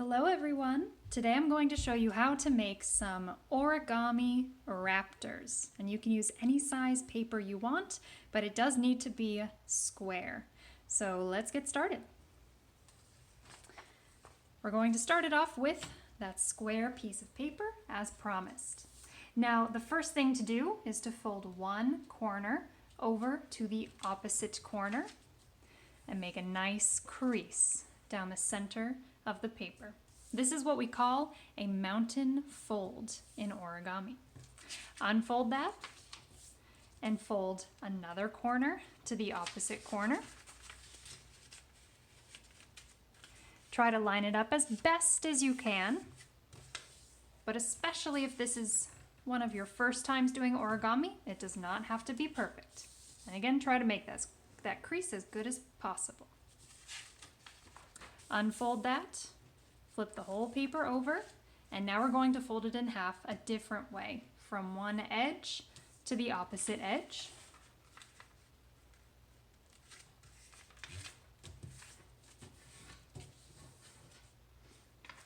Hello everyone! Today I'm going to show you how to make some origami raptors. And you can use any size paper you want, but it does need to be square. So let's get started. We're going to start it off with that square piece of paper as promised. Now the first thing to do is to fold one corner over to the opposite corner and make a nice crease down the center of the paper. This is what we call a mountain fold in origami. Unfold that and fold another corner to the opposite corner. Try to line it up as best as you can, but especially if this is one of your first times doing origami, it does not have to be perfect. And again, try to make that crease as good as possible. Unfold that, flip the whole paper over, and now we're going to fold it in half a different way, from one edge to the opposite edge.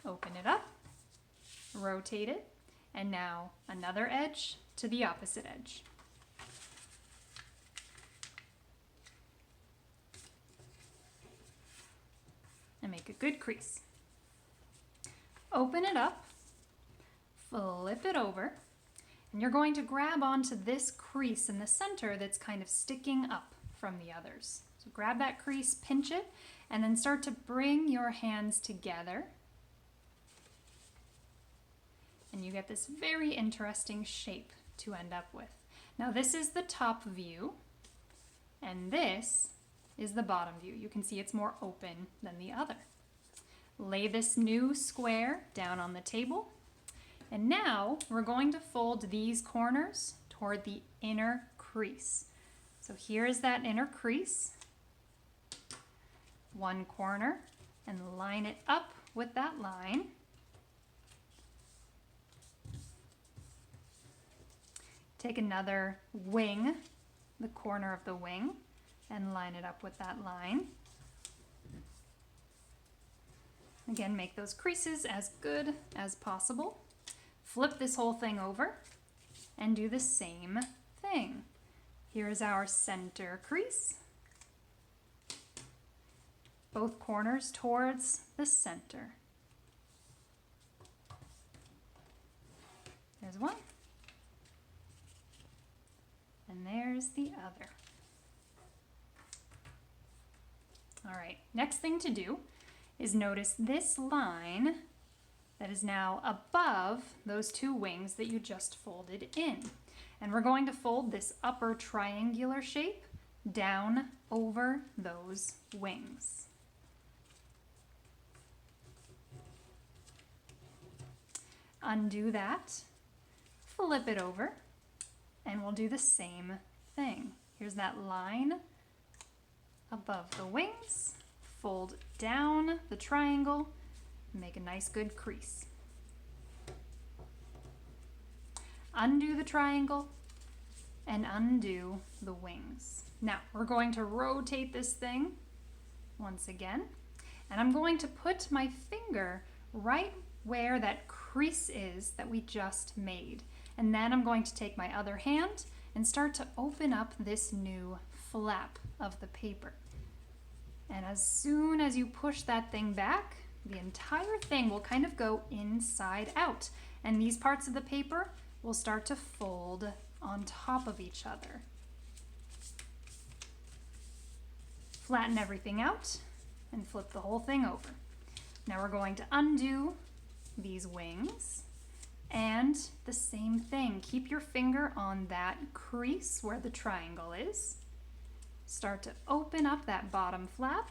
Open it up, rotate it, and now another edge to the opposite edge. And make a good crease. Open it up, flip it over, and you're going to grab onto this crease in the center that's kind of sticking up from the others. So grab that crease, pinch it, and then start to bring your hands together. And you get this very interesting shape to end up with. Now this is the top view, and this is the bottom view. You can see it's more open than the other. Lay this new square down on the table, and now we're going to fold these corners toward the inner crease. So here is that inner crease. One corner, and line it up with that line. Take another wing, the corner of the wing, and line it up with that line. Again, make those creases as good as possible. Flip this whole thing over and do the same thing. Here's our center crease. Both corners towards the center. There's one. And there's the other. All right, next thing to do is notice this line that is now above those two wings that you just folded in. And we're going to fold this upper triangular shape down over those wings. Undo that, flip it over, and we'll do the same thing. Here's that line above the wings, fold down the triangle, make a nice good crease. Undo the triangle and undo the wings. Now we're going to rotate this thing once again, and I'm going to put my finger right where that crease is that we just made. And then I'm going to take my other hand and start to open up this new flap of the paper. And as soon as you push that thing back, the entire thing will kind of go inside out. And these parts of the paper will start to fold on top of each other. Flatten everything out and flip the whole thing over. Now we're going to undo these wings. And the same thing, keep your finger on that crease where the triangle is. Start to open up that bottom flap,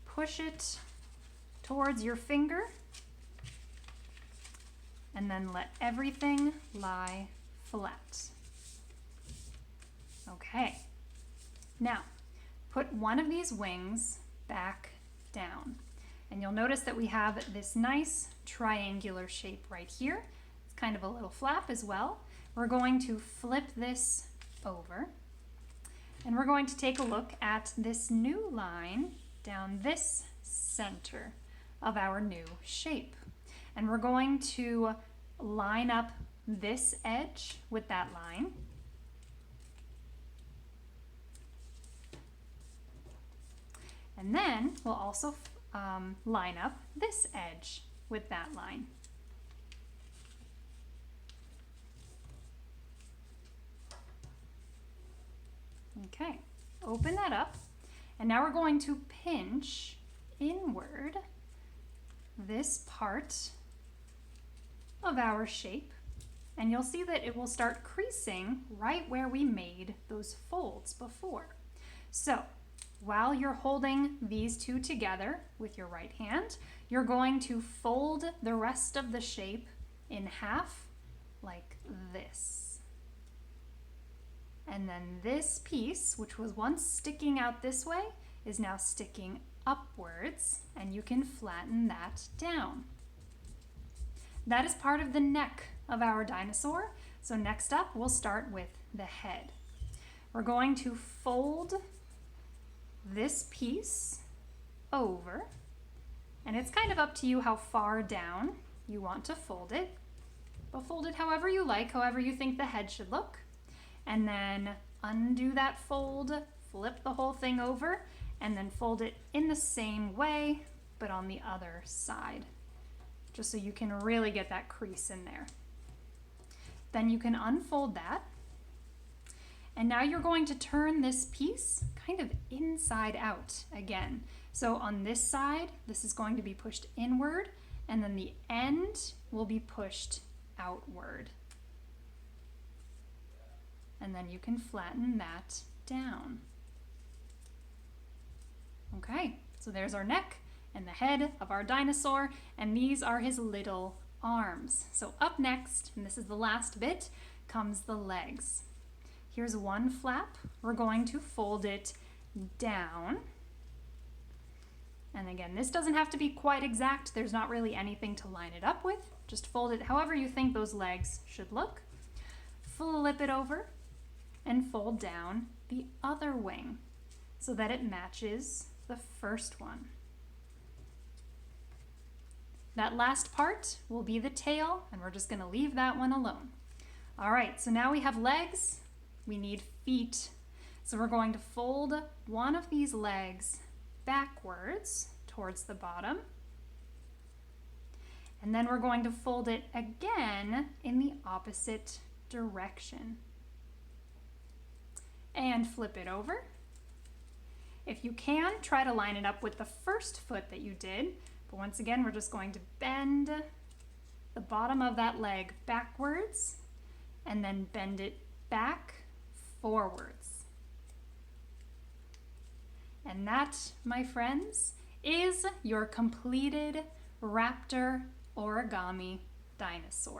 push it towards your finger, and then let everything lie flat. Okay, now put one of these wings back down. And you'll notice that we have this nice triangular shape right here. It's kind of a little flap as well. We're going to flip this over, and we're going to take a look at this new line down this center of our new shape. And we're going to line up this edge with that line. And then we'll also line up this edge with that line. Okay, open that up, and now we're going to pinch inward this part of our shape, and you'll see that it will start creasing right where we made those folds before. So while you're holding these two together with your right hand, you're going to fold the rest of the shape in half like this. And then this piece, which was once sticking out this way, is now sticking upwards, and you can flatten that down. That is part of the neck of our dinosaur. So next up, we'll start with the head. We're going to fold this piece over, and it's kind of up to you how far down you want to fold it, but fold it however you like, however you think the head should look. And then undo that fold, flip the whole thing over, and then fold it in the same way, but on the other side, just so you can really get that crease in there. Then you can unfold that, and now you're going to turn this piece kind of inside out again. So on this side, this is going to be pushed inward, and then the end will be pushed outward. And then you can flatten that down. Okay, so there's our neck and the head of our dinosaur, and these are his little arms. So up next, and this is the last bit, comes the legs. Here's one flap. We're going to fold it down. And again, this doesn't have to be quite exact. There's not really anything to line it up with. Just fold it however you think those legs should look. Flip it over and fold down the other wing so that it matches the first one. That last part will be the tail, and we're just going to leave that one alone. All right, so now we have legs, we need feet. So we're going to fold one of these legs backwards towards the bottom, and then we're going to fold it again in the opposite direction. And flip it over. If you can, try to line it up with the first foot that you did, but once again, we're just going to bend the bottom of that leg backwards and then bend it back forwards. And that, my friends, is your completed raptor origami dinosaur.